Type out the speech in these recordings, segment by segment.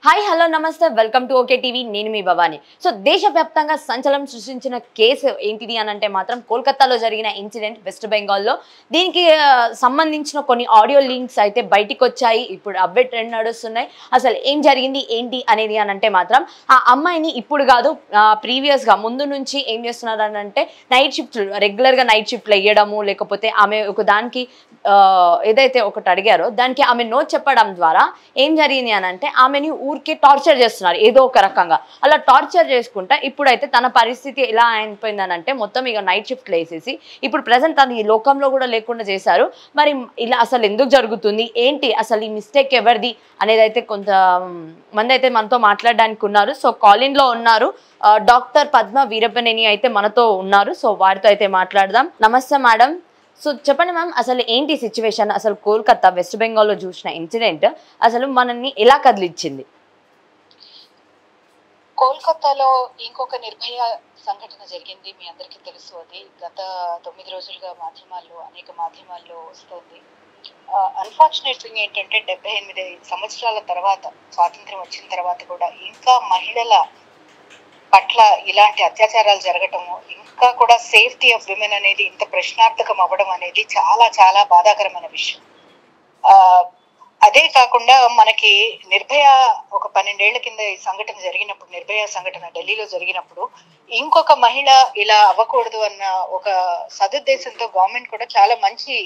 Hi hello నమస్తే welcome to okay TV నేను మీ Bhavani. So దేశవ్యాప్తంగా సంచలనం సృష్టించిన కేసు ఏంటిది అని అంటే మాత్రం కోల్కతాలో జరిగిన ఇన్సిడెంట్ వెస్ట్ బెంగాల్లో. దీనికి సంబంధించిన కొన్ని ఆడియో లింక్స్ అయితే బయటికి వచ్చాయి. ఇప్పుడు అవే ట్రెండ్ నడుస్తున్నాయి. అసలు ఏం జరిగింది ఏంటి అనేది అని అంటే మాత్రం ఆ అమ్మాయిని ఇప్పుడు కాదు ప్రీవియస్గా ముందు నుంచి ఏం చేస్తున్నారు అని అంటే నైట్ షిఫ్ట్ రెగ్యులర్గా నైట్ షిఫ్ట్లు వేయడము, లేకపోతే ఆమె ఒక దానికి ఏదైతే ఒకటి అడిగారో దానికి ఆమె నో చెప్పడం ద్వారా ఏం జరిగింది అని అంటే ఆమెని ఊరికే టార్చర్ చేస్తున్నారు ఏదో ఒక రకంగా. అలా టార్చర్ చేసుకుంటా ఇప్పుడైతే తన పరిస్థితి ఎలా అయిపోయిందని అంటే మొత్తం ఇక నైట్ షిఫ్ట్లు వేసేసి ఇప్పుడు ప్రజెంట్ తను ఈ లోకంలో కూడా లేకుండా చేశారు. మరి ఇలా అసలు ఎందుకు జరుగుతుంది ఏంటి, అసలు ఈ మిస్టేక్ ఎవరిది అనేది అయితే కొంత మంది అయితే మనతో మాట్లాడడానికి ఉన్నారు. సో కాలిన్లో ఉన్నారు డాక్టర్ పద్మ వీరప్పనేని అయితే మనతో ఉన్నారు. సో వారితో అయితే మాట్లాడదాం. నమస్తే మేడం. సో చెప్పండి మ్యామ్, అసలు ఏంటి సిచ్యువేషన్, అసలు కోల్కతా వెస్ట్ బెంగాల్లో చూసిన ఇన్సిడెంట్ అసలు మనల్ని ఎలా కదిలిచ్చింది? కోల్కతాలో ఇంకొక నిర్భయ సంఘటన జరిగింది. మీ అందరికీ తెలుసు. అది గత 9 రోజులుగా అనేక మాధ్యమాల్లో వస్తుంది. అన్ఫార్చునేట్ థింగ్ ఏంటంటే 78 సంవత్సరాల తర్వాత, స్వాతంత్రం వచ్చిన తర్వాత కూడా ఇంకా మహిళల పట్ల ఇలాంటి అత్యాచారాలు జరగటము, ఇంకా కూడా సేఫ్టీ ఆఫ్ విమెన్ అనేది ఇంత ప్రశ్నార్థకం అవ్వడం అనేది చాలా చాలా బాధాకరమైన విషయం. అదే కాకుండా మనకి నిర్భయ ఒక 12 ఏళ్ల కింద ఈ సంఘటన జరిగినప్పుడు, నిర్భయ సంఘటన ఢిల్లీలో జరిగినప్పుడు ఇంకొక మహిళ ఇలా అవ్వకూడదు అన్న ఒక సదుద్దేశంతో గవర్నమెంట్ కూడా చాలా మంచి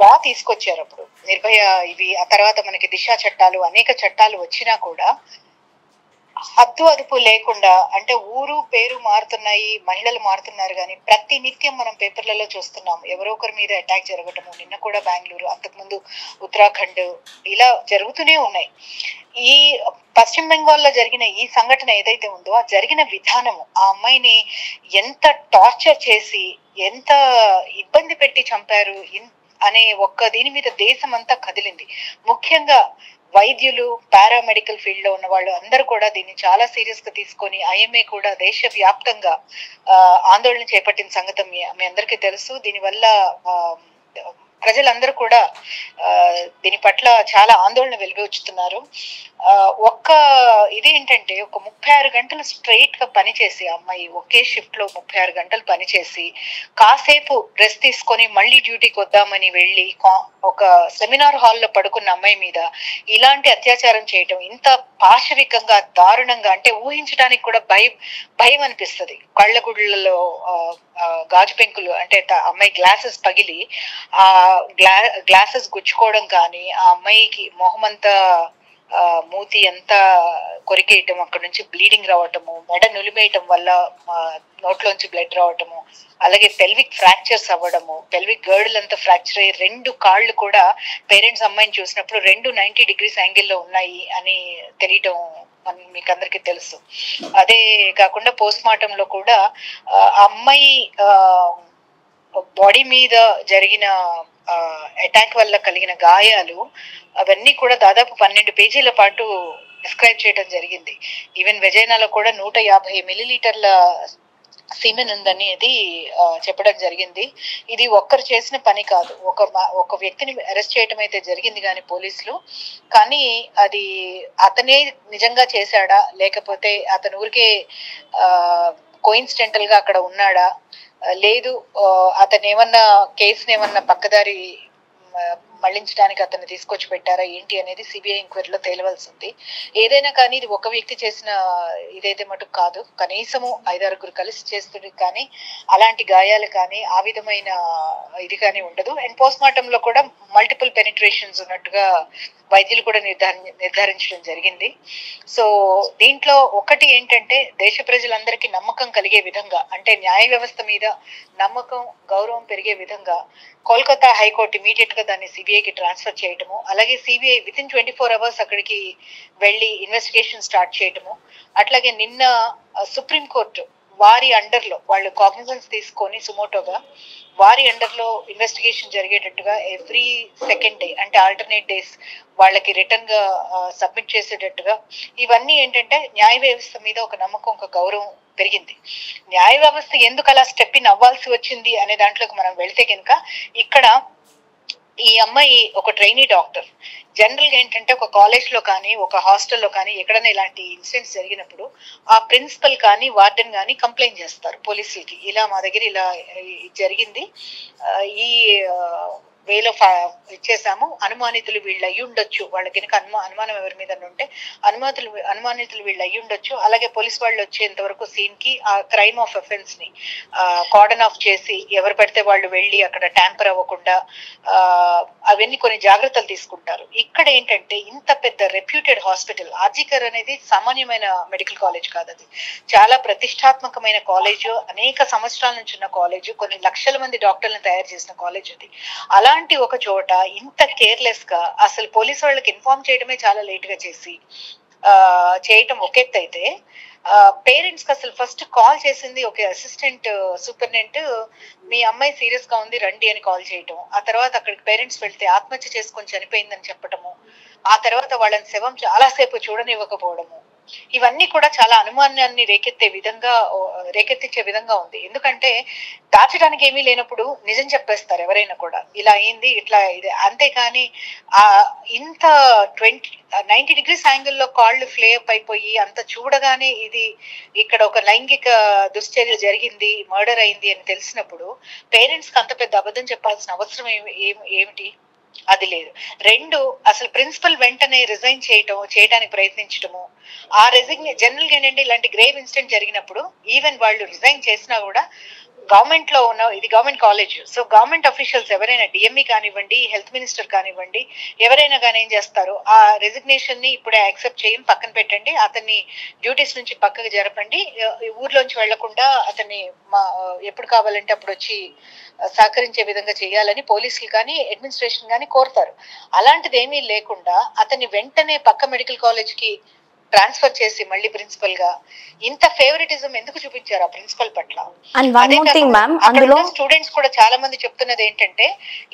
లా తీసుకొచ్చారు. అప్పుడు నిర్భయ ఇవి, ఆ తర్వాత మనకి దిశ చట్టాలు, అనేక చట్టాలు వచ్చినా కూడా హద్దు అదుపు లేకుండా, అంటే ఊరు పేరు మారుతున్నాయి, మహిళలు మారుతున్నారు, కానీ ప్రతి నిత్యం మనం పేపర్లలో చూస్తున్నాం ఎవరో ఒకరి మీద అటాక్ జరగటము. నిన్న కూడా బెంగళూరు, అంతకుముందు ఉత్తరాఖండ్, ఇలా జరుగుతూనే ఉన్నాయి. ఈ పశ్చిమ బెంగాల్లో జరిగిన ఈ సంఘటన ఏదైతే ఉందో ఆ జరిగిన విధానము, ఆ అమ్మాయిని ఎంత టార్చర్ చేసి ఎంత ఇబ్బంది పెట్టి చంపారు అనే ఒక్క దీని మీద దేశం అంతా కదిలింది. ముఖ్యంగా వైద్యులు, పారామెడికల్ ఫీల్డ్ లో ఉన్న వాళ్ళు అందరూ కూడా దీన్ని చాలా సీరియస్ గా తీసుకొని ఐఎంఏ కూడా దేశవ్యాప్తంగా ఆందోళన చేపట్టిన సంగతి మీ అందరికీ తెలుసు. దీనివల్ల ప్రజలందరూ కూడా దీని పట్ల చాలా ఆందోళన వెలువచ్చుతున్నారు. ఒక్క ఇది ఏంటంటే, ఒక 36 గంటలు స్ట్రైట్ గా పనిచేసి అమ్మాయి ఒకే షిఫ్ట్ లో 36 గంటలు పనిచేసి కాసేపు రెస్ట్ తీసుకొని మళ్ళీ డ్యూటీకి వద్దామని వెళ్ళి ఒక సెమినార్ హాల్లో పడుకున్న అమ్మాయి మీద ఇలాంటి అత్యాచారం చేయటం ఇంత పాశవికంగా, దారుణంగా, అంటే ఊహించడానికి కూడా భయం అనిపిస్తుంది. కళ్ళగుడ్లలో గాజు పెంకులు, అంటే అమ్మాయి గ్లాసెస్ పగిలి ఆ గ్లాసెస్ గుచ్చుకోవడం కానీ, ఆ అమ్మాయికి మొహమంతా మూతి అంతా కొరికేయటం, అక్కడ నుంచి బ్లీడింగ్ రావటము, మెడ నులిమేయటం వల్ల నోట్లోంచి బ్లడ్ రావటము, అలాగే పెల్విక్ ఫ్రాక్చర్స్ అవ్వడము, పెల్విక్ గర్డిల్ అంతా ఫ్రాక్చర్ అయ్యి 2 కాళ్ళు కూడా పేరెంట్స్ అమ్మాయిని చూసినప్పుడు 2 90 degrees యాంగిల్లో ఉన్నాయి అని తెలియటం మీకు అందరికీ తెలుసు. అదే కాకుండా పోస్ట్ మార్టం లో కూడా అమ్మాయి బాడీ మీద జరిగిన అటాక్ వల్ల కలిగిన గాయాలు అవన్నీ కూడా దాదాపు 12 పేజీల పాటు డిస్క్రైబ్ చేయడం జరిగింది. ఈవెన్ వెజైనాలో కూడా 150 మిల్లీలీటర్ల సీమెన్ ఉందని అది చెప్పడం జరిగింది. ఇది ఒక్కరు చేసిన పని కాదు. ఒక వ్యక్తిని అరెస్ట్ చేయటం అయితే జరిగింది కానీ పోలీసులు, కానీ అది అతనే నిజంగా చేశాడా, లేకపోతే అతను ఊరికే కోయిన్సిడెంటల్ గా అక్కడ ఉన్నాడా, లేదు అతను ఏమన్నా కేసుని ఏమన్నా పక్కదారి మళ్లించడానికి అతన్ని తీసుకొచ్చి పెట్టారా ఏంటి అనేది సిబిఐ ఎంక్వైరీలో తేలవలసింది. ఏదైనా కానీ ఇది ఒక వ్యక్తి చేసిన ఇదైతే మటుకు కాదు. కనీసము 5-6 కలిసి చేస్తుంది, కానీ అలాంటి గాయాలు కానీ ఆ విధమైన ఇది కానీ ఉండదు. అండ్ పోస్ట్ మార్టం లో కూడా మల్టిపుల్ పెనిట్రేషన్స్ ఉన్నట్టుగా వైద్యులు కూడా నిర్ధారించడం జరిగింది. సో దీంట్లో ఒకటి ఏంటంటే, దేశ ప్రజలందరికీ నమ్మకం కలిగే విధంగా, అంటే న్యాయ వ్యవస్థ మీద నమ్మకం, గౌరవం పెరిగే విధంగా కోల్కతా హైకోర్టు ఇమీడియట్ గా దాన్ని సిబిఐకి ట్రాన్స్ఫర్ చేయటము, అలాగే సిబిఐ వితిన్ 24 hours అక్కడికి వెళ్ళి ఇన్వెస్టిగేషన్ స్టార్ట్ చేయటము, అట్లాగే నిన్న సుప్రీంకోర్టు వారి అండర్ లో వాళ్ళు కాగ్నిజెన్స్ తీసుకొని సుమోటోగా వారి అండర్ లో ఇన్వెస్టిగేషన్ జరిగేటట్టుగా ఎవ్రీ సెకండ్ డే, అంటే ఆల్టర్నేట్ డేస్ వాళ్ళకి రిటర్న్ గా సబ్మిట్ చేసేటట్టుగా, ఇవన్నీ ఏంటంటే న్యాయ వ్యవస్థ మీద ఒక నమ్మకం, ఒక గౌరవం పెరిగింది. న్యాయ వ్యవస్థ ఎందుకు అలా స్టెప్ ఇన్ అవ్వాల్సి వచ్చింది అనే దాంట్లోకి మనం వెళ్తే కనుక, ఇక్కడ ఈ అమ్మాయి ఒక ట్రైనీ డాక్టర్. జనరల్ గా ఏంటంటే ఒక కాలేజ్ లో కానీ ఒక హాస్టల్లో కానీ ఎక్కడైనా ఇలాంటి ఇన్సిడెంట్స్ జరిగినప్పుడు ఆ ప్రిన్సిపల్ కానీ వార్డెన్ కానీ కంప్లైంట్ చేస్తారు పోలీసులకి, ఇలా మా దగ్గర ఇలా జరిగింది, ఈ వేలో ఇచ్చేసాము, అనుమానితులు వీళ్ళు అయ్యి ఉండొచ్చు, వాళ్ళ కనుక అనుమానం ఎవరి మీద ఉంటే అనుమానితులు వీళ్ళు అయ్యి ఉండొచ్చు, అలాగే పోలీస్ వాళ్ళు వచ్చేంత వరకు సీన్ కి ఆ క్రైమ్ ఆఫ్ అఫెన్స్ ని కార్డన్ ఆఫ్ చేసి ఎవరు పడితే వాళ్ళు వెళ్ళి అక్కడ ట్యాంపర్ అవ్వకుండా అవన్నీ కొన్ని జాగ్రత్తలు తీసుకుంటారు. ఇక్కడ ఏంటంటే ఇంత పెద్ద రెప్యూటెడ్ హాస్పిటల్, ఆర్జికర్ అనేది సామాన్యమైన మెడికల్ కాలేజ్ కాదు, అది చాలా ప్రతిష్టాత్మకమైన కాలేజ్, అనేక సంవత్సరాల నుంచి ఉన్న కాలేజ్, కొన్ని లక్షల మంది డాక్టర్లను తయారు చేసిన కాలేజ్ అది. అలాంటి ఒక చోట ఇంత కేర్లెస్ గా అసలు పోలీసు వాళ్ళకి ఇన్ఫార్మ్ చేయడమే చాలా లేట్ గా చేయటం ఒక ఎత్తు అయితే, పేరెంట్స్ కి అసలు ఫస్ట్ కాల్ చేసింది ఒక అసిస్టెంట్ సూపరింటెండెంట్, మీ అమ్మాయి సీరియస్ గా ఉంది రండి అని కాల్ చేయటం, ఆ తర్వాత అక్కడికి పేరెంట్స్ వెళ్తే ఆత్మహత్య చేసుకొని చనిపోయిందని చెప్పటము, ఆ తర్వాత వాళ్ళని శవం చాలా సేపు చూడనివ్వకపోవడము, ఇవన్నీ కూడా చాలా అనుమానాన్ని రేకెత్తించే విధంగా ఉంది. ఎందుకంటే దాచడానికి ఏమీ లేనప్పుడు నిజం చెప్పేస్తారు ఎవరైనా కూడా, ఇలా అయింది ఇట్లా ఇది, అంతేకాని ఇంత 90 degrees యాంగిల్లో కాళ్ళు ఫ్లే అప్ అయిపోయి అంత చూడగానే ఇది ఇక్కడ ఒక లైంగిక దుశ్చర్య జరిగింది, మర్డర్ అయింది అని తెలిసినప్పుడు పేరెంట్స్ కి అంత పెద్ద అబద్ధం చెప్పాల్సిన అవసరం ఏమిటి? అది లేదు. 2, అసలు ప్రిన్సిపల్ వెంటనే రిజైన్ చేయడానికి ప్రయత్నించడము, ఆ జనరల్ గా ఏంటంటే ఇలాంటి గ్రేవ్ ఇన్సిడెంట్ జరిగినప్పుడు ఈవెన్ వాళ్ళు రిజైన్ చేసినా కూడా గవర్నమెంట్ లో ఉన్న, ఇది government college, so government officials ఎవరైనా డిఎంఈ కానివ్వండి, హెల్త్ మినిస్టర్ కానివ్వండి, ఎవరైనా కానీ ఏం చేస్తారు, ఆ రెసిగ్నేషన్ ని ఇప్పుడే యాక్సెప్ట్ చేయం, పక్కన పెట్టండి, అతన్ని డ్యూటీస్ నుంచి పక్కకు జరపండి, ఊర్లోంచి వెళ్లకుండా అతన్ని ఎప్పుడు కావాలంటే అప్పుడు వచ్చి సహకరించే విధంగా చేయాలని పోలీసులు కానీ అడ్మినిస్ట్రేషన్ కానీ కోరుతారు. అలాంటిది ఏమీ లేకుండా అతన్ని వెంటనే పక్క మెడికల్ కాలేజ్ కి ట్రాన్స్ఫర్ చేసి మళ్ళీ ప్రిన్సిపల్ గా ఇంత ఫేవరెటిజం ఎందుకు చూపించారు ఆ ప్రిన్సిపల్ పట్ల? స్టూడెంట్స్ కూడా చాలా మంది చెప్తున్నది ఏంటంటే,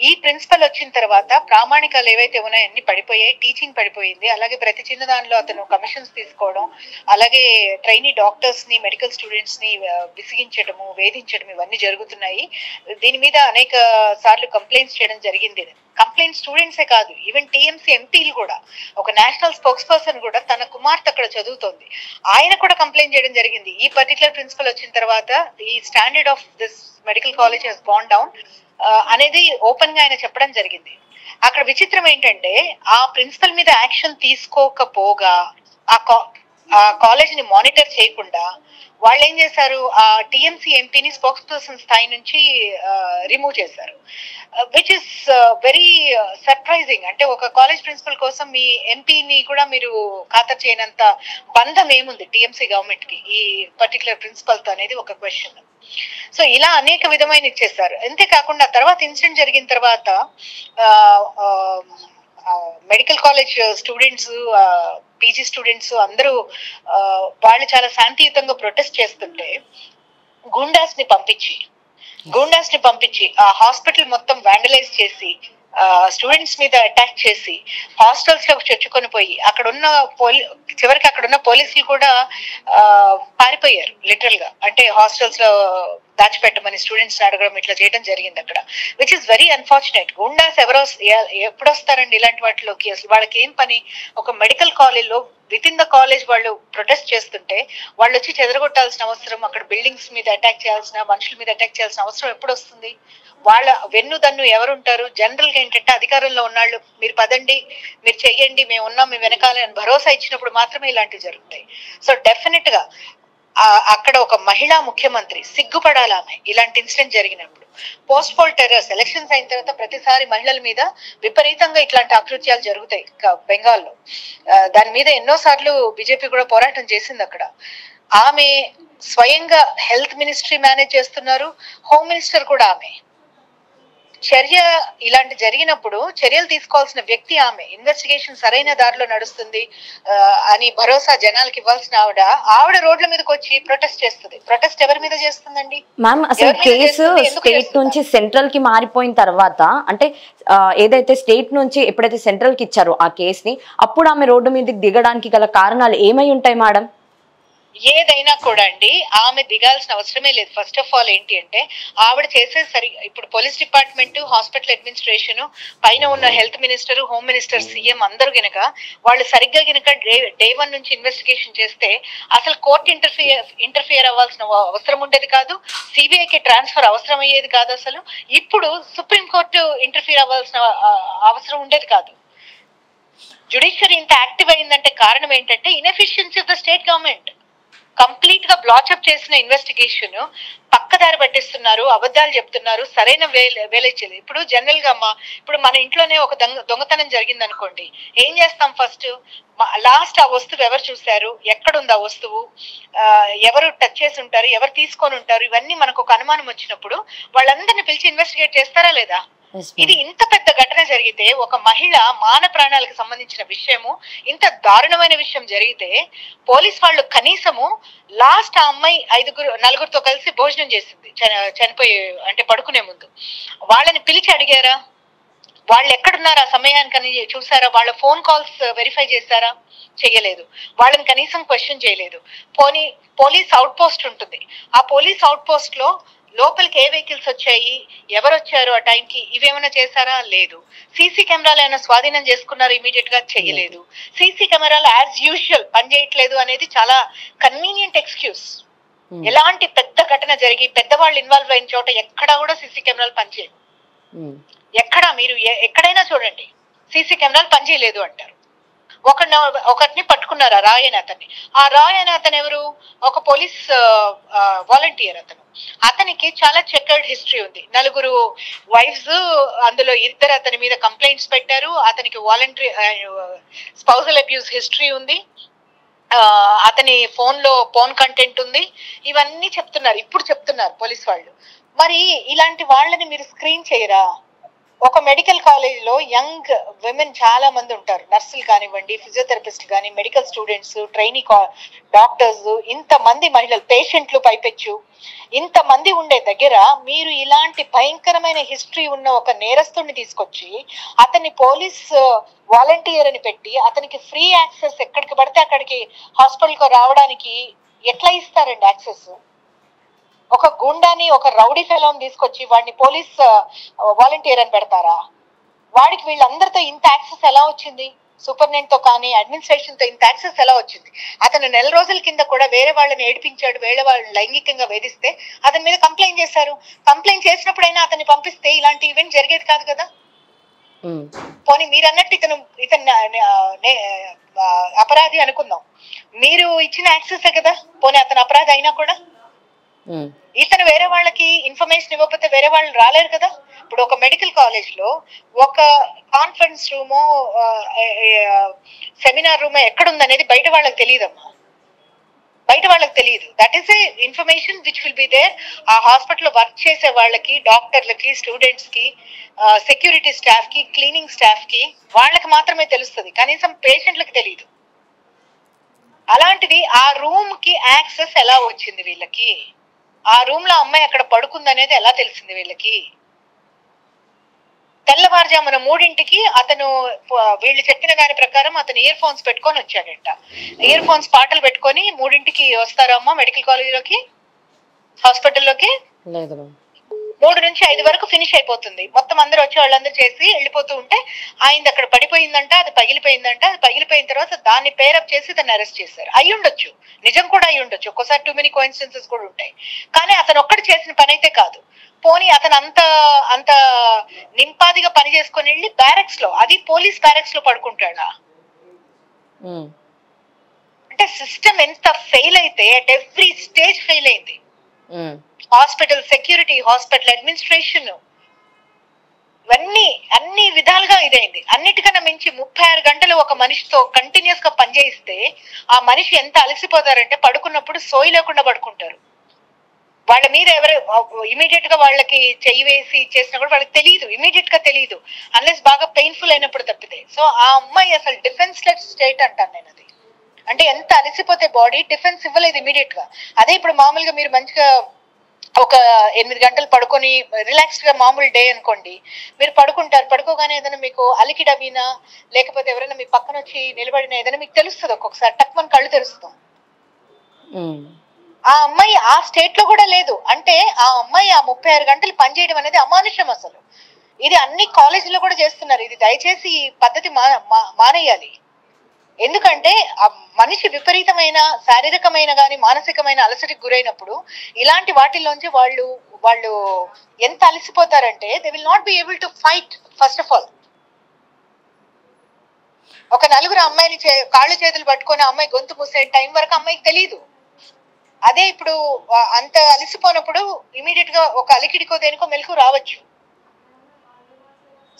ఈ ప్రిన్సిపల్ వచ్చిన తర్వాత ప్రామాణికాలు ఏవైతే ఉన్నాయో అన్ని పడిపోయాయి, టీచింగ్ పడిపోయింది, అలాగే ప్రతి చిన్న దానిలో అతను కమిషన్స్ తీసుకోవడం, అలాగే ట్రైనీ డాక్టర్స్ ని మెడికల్ స్టూడెంట్స్ ని విసిగించడము, వేధించడం, ఇవన్నీ జరుగుతున్నాయి. దీని మీద అనేక సార్లు కంప్లైంట్స్ చేయడం జరిగింది. కంప్లైంట్ స్టూడెంట్సే కాదు, ఈవెన్ టీఎంసీ ఎంపీలు కూడా, ఒక నేషనల్ స్పోక్స్ పర్సన్ కూడా తన కుమార్తె అక్కడ చదువుతోంది, ఆయన కూడా కంప్లైంట్ చేయడం జరిగింది. ఈ పర్టికులర్ ప్రిన్సిపల్ వచ్చిన తర్వాత ఈ standard of this medical college has gone down అనేది ఓపెన్ గా ఆయన చెప్పడం జరిగింది. అక్కడ విచిత్రం ఏంటంటే, ఆ ప్రిన్సిపల్ మీద యాక్షన్ తీసుకోకపోగా, ఆ కాలేజ్ ని మానిటర్ చేయకుండా వాళ్ళు ఏం చేశారు, ఆ టీఎంసీ ఎంపీని స్పోక్స్ పర్సన్ స్థాయి నుంచి రిమూవ్ చేశారు, విచ్ ఇస్ వెరీ సర్ప్రైజింగ్. అంటే ఒక కాలేజ్ ప్రిన్సిపల్ కోసం మీ ఎంపీని కూడా మీరు ఖాతరు చేయనంత బంధం ఏముంది టీఎంసీ గవర్నమెంట్ కి ఈ పర్టికులర్ ప్రిన్సిపల్ తో అనేది ఒక క్వశ్చన్. సో ఇలా అనేక విధమైన ఇచ్చేస్తారు. అంతేకాకుండా తర్వాత ఇన్సిడెంట్ జరిగిన తర్వాత medical college students, PG students అందరూ వాళ్ళు చాలా శాంతియుతంగా ప్రొటెస్ట్ చేస్తుంటే గూండాస్ ని పంపించి ఆ హాస్పిటల్ మొత్తం వ్యాండలైజ్ చేసి స్టూడెంట్స్ మీద అటాక్ చేసి హాస్టల్స్ లో చొచ్చుకొని పోయి చివరికి అక్కడున్న పోలీసులు కూడా పారిపోయారు లిటరల్ గా. అంటే హాస్టల్స్ లో దాచిపెట్టమని స్టూడెంట్స్ అడగడం, ఇట్లా చేయడం జరిగింది అక్కడ, which is very unfortunate. Goondas ఎప్పుడు వస్తారండి ఇలాంటి వాటిలోకి? అసలు వాళ్ళకి ఏం పని? ఒక మెడికల్ కాలేజ్ లో విత్ ఇన్ ద కాలేజ్ వాళ్ళు ప్రొటెస్ట్ చేస్తుంటే వాళ్ళు వచ్చి చెదరగొట్టాల్సిన అవసరం, అక్కడ బిల్డింగ్స్ మీద అటాక్ చేయాల్సిన, మనుషుల మీద అటాక్ చేయాల్సిన అవసరం ఎప్పుడు వస్తుంది? వాళ్ళ వెన్నుదన్ను ఎవరుంటారు? జనరల్ గా ఏంటంటే అధికారంలో ఉన్నాళ్ళు, మీరు పదండి, మీరు చెయ్యండి, మేము ఉన్నాం మీ వెనకాల అని భరోసా ఇచ్చినప్పుడు మాత్రమే ఇలాంటివి జరుగుతాయి. సో డెఫినెట్ గా అక్కడ ఒక మహిళా ముఖ్యమంత్రి సిగ్గుపడాలి ఆమె ఇలాంటి ఇన్సిడెంట్ జరిగినప్పుడు. పోస్ట్ పోల్ టెర్రర్స్, ఎలక్షన్స్ అయిన తర్వాత ప్రతిసారి మహిళల మీద విపరీతంగా ఇట్లాంటి అకృత్యాలు జరుగుతాయి బెంగాల్లో. దాని మీద ఎన్నోసార్లు బీజేపీ కూడా పోరాటం చేసింది అక్కడ. ఆమె స్వయంగా హెల్త్ మినిస్ట్రీ మేనేజ్ చేస్తున్నారు, హోమ్ మినిస్టర్ కూడా ఆమె. ఇలాంటి జరిగినప్పుడు చర్యలు తీసుకోవాల్సిన వ్యక్తి ఆమె. ఇన్వెస్టిగేషన్ సరైన దారిలో నడుస్తుంది అని భరోసా జనాలకు ఇవ్వాల్సిన ఆవిడ రోడ్ల మీదకి వచ్చి ప్రొటెస్ట్ చేస్తుంది. ప్రొటెస్ట్ ఎవరి మీద చేస్తుందండి? మ్యామ్, అసలు కేసు స్టేట్ నుంచి సెంట్రల్ కి మారిపోయిన తర్వాత, అంటే ఏదైతే స్టేట్ నుంచి ఎప్పుడైతే సెంట్రల్ కి ఇచ్చారో ఆ కేసుని, అప్పుడు ఆమె రోడ్డు మీదకి దిగడానికి గల కారణాలు ఏమై ఉంటాయి మేడం? ఏదైనా కూడా అండి ఆమె దిగాల్సిన అవసరమే లేదు. ఫస్ట్ ఆఫ్ ఆల్ ఏంటి అంటే ఆవిడ చేసే ఇప్పుడు పోలీస్ డిపార్ట్మెంట్, హాస్పిటల్ అడ్మినిస్ట్రేషన్, పైన ఉన్న health minister, home minister, CM అందరూ గనక వాళ్ళు సరిగ్గా గనక డే 1 నుంచి ఇన్వెస్టిగేషన్ చేస్తే అసలు కోర్టు ఇంటర్ఫియర్ అవ్వాల్సిన అవసరం ఉండేది కాదు, సిబిఐకి ట్రాన్స్ఫర్ అవసరం అయ్యేది కాదు. అసలు ఇప్పుడు సుప్రీం కోర్టు ఇంటర్ఫియర్ అవ్వాల్సిన అవసరం ఉండేది కాదు. జుడిషియరీ ఇంత యాక్టివ్ అయిందంటే కారణం ఏంటంటే inefficiency of the state government. Complete గా బ్లాచప్ చేసిన ఇన్వెస్టిగేషన్ పక్కదారి పట్టిస్తున్నారు, అబద్ధాలు చెప్తున్నారు, సరైన వేలేచ్చేది. ఇప్పుడు జనరల్ గా ఇప్పుడు మన ఇంట్లోనే ఒక దొంగతనం జరిగింది అనుకోండి, ఏం చేస్తాం? ఫస్ట్ లాస్ట్ ఆ వస్తువు ఎవరు చూశారు, ఎక్కడుంది ఆ వస్తువు, ఎవరు టచ్ చేసి ఉంటారు, ఎవరు తీసుకొని ఉంటారు, ఇవన్నీ మనకు ఒక అనుమానం వచ్చినప్పుడు వాళ్ళందరినీ పిలిచి ఇన్వెస్టిగేట్ చేస్తారా లేదా? ఇది ఇంత పెద్ద ఘటన జరిగితే, ఒక మహిళ మాన ప్రాణాలకు సంబంధించిన విషయము, ఇంత దారుణమైన విషయం జరిగితే పోలీస్ వాళ్ళు కనీసము లాస్ట్ ఆ అమ్మాయి 4 కలిసి భోజనం చేసింది చనిపోయి అంటే పడుకునే ముందు, వాళ్ళని పిలిచి అడిగారా? వాళ్ళు ఎక్కడున్నారు ఆ సమయానికని చూసారా? వాళ్ళ ఫోన్ కాల్స్ వెరిఫై చేశారా? చేయలేదు. వాళ్ళని కనీసం క్వశ్చన్ చేయలేదు. పోలీస్ అవుట్ పోస్ట్ ఉంటుంది, ఆ పోలీస్ అవుట్ పోస్ట్ లో లోపలికి ఏ వెహికల్స్ వచ్చాయి, ఎవరు వచ్చారు ఆ టైంకి, ఇవేమైనా చేశారా? లేదు. సీసీ కెమెరాలు ఏమైనా స్వాధీనం చేసుకున్నారు? ఇమీడియట్ గా చేయలేదు. సీసీ కెమెరాలు యాజ్ యూజువల్ పనిచేయట్లేదు అనేది చాలా కన్వీనియంట్ ఎక్స్క్యూజ్. ఎలాంటి పెద్ద ఘటన జరిగి పెద్దవాళ్ళు ఇన్వాల్వ్ అయిన చోట ఎక్కడా కూడా సీసీ కెమెరాలు పనిచేయవు. ఎక్కడా మీరు ఎక్కడైనా చూడండి సీసీ కెమెరాలు పనిచేయలేదు అంటారు. ఒకరిని పట్టుకున్నారు, ఆ రాయ్ అనే అతన్ని. ఆ రాయ్ అనే అతను ఎవరు? ఒక పోలీస్ వాలంటీర్. అతనికి చాలా చెకర్డ్ హిస్టరీ ఉంది. 4 వైఫ్స్, అందులో 2 అతని మీద కంప్లైంట్స్ పెట్టారు. అతనికి వాలంటరీ స్పౌజల్ అబ్యూస్ హిస్టరీ ఉంది. అతని ఫోన్ కంటెంట్ ఉంది. ఇవన్నీ ఇప్పుడు చెప్తున్నారు పోలీస్ వాళ్ళు. మరి ఇలాంటి వాళ్ళని మీరు స్క్రీన్ చేయరా? ఒక మెడికల్ కాలేజ్ లో యంగ్ విమెన్ చాలా మంది ఉంటారు, నర్సులు కానివ్వండి, ఫిజియోథెరపిస్టులు కానీ, మెడికల్ స్టూడెంట్స్, ట్రైనీ డాక్టర్స్, ఇంతమంది మహిళలు, పేషెంట్లు పైపెచ్చు ఇంతమంది ఉండే దగ్గర మీరు ఇలాంటి భయంకరమైన హిస్టరీ ఉన్న ఒక నేరస్తుడిని తీసుకొచ్చి అతన్ని పోలీస్ వాలంటీర్ అని పెట్టి అతనికి ఫ్రీ యాక్సెస్ ఎక్కడికి పడితే అక్కడికి హాస్పిటల్కి రావడానికి ఎట్లా ఇస్తారండి యాక్సెస్? ఒక గుండాని, ఒక రౌడీ ఫెలోని తీసుకొచ్చి వాడిని పోలీస్ వాలంటీర్ అని పెడతారా? వాడికి వీళ్ళందరితో ఇంత యాక్సెస్ ఎలా వచ్చింది? సూపరింటెండెంట్ తో కానీ అడ్మినిస్ట్రేషన్ తో ఇంత యాక్సెస్ ఎలా వచ్చింది? అతను 4 రోజుల కింద కూడా వేరే వాళ్ళని ఏడిపించాడు, వేరే వాళ్ళని లైంగికంగా వేధిస్తే అతని మీద కంప్లైంట్ చేశారు. కంప్లైంట్ చేసినప్పుడైనా అతన్ని పంపిస్తే ఇలాంటి ఈవెంట్ జరిగేది కాదు కదా. పోనీ మీరు అన్నట్టు ఇతను అపరాధి అనుకుందాం, మీరు ఇచ్చిన యాక్సెస్ కదా. పోనీ అతను అపరాధి అయినా కూడా ఇతను వేరే వాళ్ళకి ఇన్ఫర్మేషన్ ఇవ్వకపోతే వేరే వాళ్ళు రాలేరు కదా. ఇప్పుడు ఒక మెడికల్ కాలేజ్ లో ఒక కాన్ఫరెన్స్ రూమో సెమినార్ రూమో ఎక్కడుందనేది బయట వాళ్ళకి తెలియదమ్మా, బయట వాళ్ళకి తెలియదు. That is a information which will be there. ఆ హాస్పిటల్లో వర్క్ చేసే వాళ్ళకి, డాక్టర్లకి, స్టూడెంట్స్ కి, సెక్యూరిటీ స్టాఫ్ కి, క్లీనింగ్ స్టాఫ్ కి, వాళ్ళకి మాత్రమే తెలుస్తుంది, కనీసం పేషెంట్లకు తెలియదు. అలాంటిది ఆ రూమ్ కి యాక్సెస్ ఎలా వచ్చింది వీళ్ళకి? ఆ రూమ్ లో అమ్మాయి అక్కడ పడుకుందనేది ఎలా తెలిసింది వీళ్ళకి? తెల్లవారుజామున 3ంటికి అతను, వీళ్ళు చెప్పిన దాని ప్రకారం అతను ఇయర్ ఫోన్స్ పెట్టుకొని వచ్చాడంట. ఇయర్ ఫోన్స్ పాటలు పెట్టుకొని 3ంటికి వస్తారమ్మా మెడికల్ కాలేజీలోకి, హాస్పిటల్లోకి? 3 నుంచి 5 వరకు ఫినిష్ అయిపోతుంది. మొత్తం అందరూ వచ్చి వాళ్ళందరూ చేసి వెళ్ళిపోతూ ఉంటే ఆయన అక్కడ పడిపోయిందంట, అది పగిలిపోయిందంట. అది పగిలిపోయిన తర్వాత దాన్ని పేరప్ చేసి దాన్ని అరెస్ట్ చేశారు. అయి ఉండొచ్చు, నిజం కూడా అయి ఉండొచ్చు, ఒక్కోసారి టూ మెనీ కోఇన్సిడెన్సెస్ కూడా ఉంటాయి. కానీ అతను ఒక్కటి చేసిన పని అయితే కాదు. పోనీ అతను అంత నింపాదిగా పని చేసుకొని వెళ్ళి బ్యారెక్స్ లో, అది పోలీస్ బ్యారెక్స్ లో పడుకుంటాడా? అంటే సిస్టమ్ ఎంత ఫెయిల్ అయితే అట్ ఎవ్రీ స్టేజ్ ఫెయిల్ అయింది. హాస్పిటల్ సెక్యూరిటీ, హాస్పిటల్ అడ్మినిస్ట్రేషన్, ఇవన్నీ అన్ని విధాలుగా ఇదైంది. అన్నిటికన్నా మించి 36 గంటలు ఒక మనిషితో కంటిన్యూస్ గా పనిచేయిస్తే ఆ మనిషి ఎంత అలసిపోతారంటే పడుకున్నప్పుడు సోయి లేకుండా పడుకుంటారు. వాళ్ళ మీద ఎవరు ఇమీడియట్ గా వాళ్ళకి చెయ్యి వేసి చేసినా కూడా వాళ్ళకి తెలియదు, ఇమీడియట్ గా తెలియదు, అన్లెస్ బాగా పెయిన్ఫుల్ అయినప్పుడు తప్పితే. సో ఆ అమ్మాయి అసలు డిఫెన్స్లెస్ స్టేట్ అంటాను నేను అది. అంటే ఎంత అలసిపోతే బాడీ డిఫెన్స్ ఇవ్వలేదు ఇమీడియట్ గా. అదే ఇప్పుడు మామూలుగా మీరు మంచిగా ఒక 8 గంటలు పడుకొని రిలాక్స్డ్ గా మామూలు డే అనుకోండి, మీరు పడుకుంటారు. పడుకోగానే ఏదైనా మీకు అలికిడవినా లేకపోతే ఎవరైనా మీ పక్కన వచ్చి నిలబడినా ఏదైనా మీకు తెలుస్తుంది, ఒక్కొక్కసారి టక్మని కళ్ళు తెరుస్తాం. ఆ అమ్మాయి ఆ స్టేట్ లో కూడా లేదు అంటే ఆ అమ్మాయి ఆ 36 గంటలు పనిచేయడం అనేది అమానుషం అసలు. ఇది అన్ని కాలేజీలో కూడా చేస్తున్నారు. ఇది దయచేసి ఈ పద్ధతి మానేయాలి. ఎందుకంటే ఆ మనిషి విపరీతమైన శారీరకమైన గాని మానసికమైన అలసటకు గురైనప్పుడు ఇలాంటి వాటిల్లోంచి వాళ్ళు వాళ్ళు ఎంత అలసిపోతారంటే they will not be able to fight. First of all ఒక నలుగురు అమ్మాయిని కాళ్ళు చేతులు పట్టుకొని అమ్మాయి గొంతు మూసే టైం వరకు అమ్మాయికి తెలియదు. అదే ఇప్పుడు అంత అలసిపోయినప్పుడు ఇమీడియట్ గా ఒక అలికిడికో దేనికో మెలకు రావచ్చు.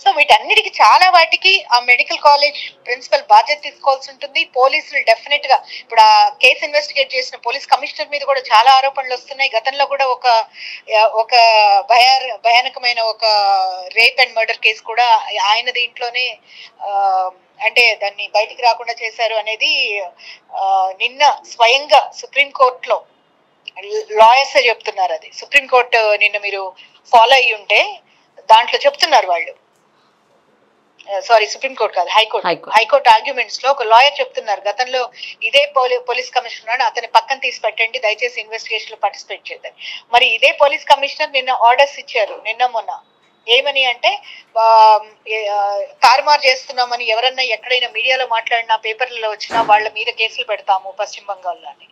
సో వీటన్నిటికి చాలా వాటికి ఆ మెడికల్ కాలేజ్ ప్రిన్సిపల్ బాధ్యత తీసుకోవాల్సి ఉంటుంది. పోలీసులు డెఫినెట్ గా ఇప్పుడు ఆ కేసు ఇన్వెస్టిగేట్ చేసిన పోలీస్ కమిషనర్ మీద కూడా చాలా ఆరోపణలు వస్తున్నాయి. గతంలో కూడా ఒక భయానకమైన ఒక రేప్ అండ్ మర్డర్ కేసు కూడా ఆయన దీంట్లోనే అంటే దాన్ని బయటికి రాకుండా చేశారు అనేది నిన్న స్వయంగా సుప్రీంకోర్టులో లాయర్స్ చెప్తున్నారు. అది సుప్రీంకోర్టు నిన్న మీరు ఫాలో అయ్యి ఉంటే దాంట్లో చెప్తున్నారు వాళ్ళు. సారీ సుప్రీంకోర్టు కాదు, హైకోర్టు ఆర్గ్యుమెంట్స్ లో ఒక లాయర్ చెప్తున్నారు గతంలో ఇదే పోలీస్ కమిషనర్ అతని పక్కన తీసి పెట్టండి దయచేసి ఇన్వెస్టిగేషన్ లో పార్టిసిపేట్ చేద్దాం. మరి ఇదే పోలీస్ కమిషనర్ నిన్న ఆర్డర్స్ ఇచ్చారు నిన్న మొన్న. ఏమని అంటే తారుమారు చేస్తున్నామని ఎవరన్నా ఎక్కడైనా మీడియాలో మాట్లాడినా పేపర్లలో వచ్చినా వాళ్ళ మీద కేసులు పెడతాము పశ్చిమ బంగాల్లో అని.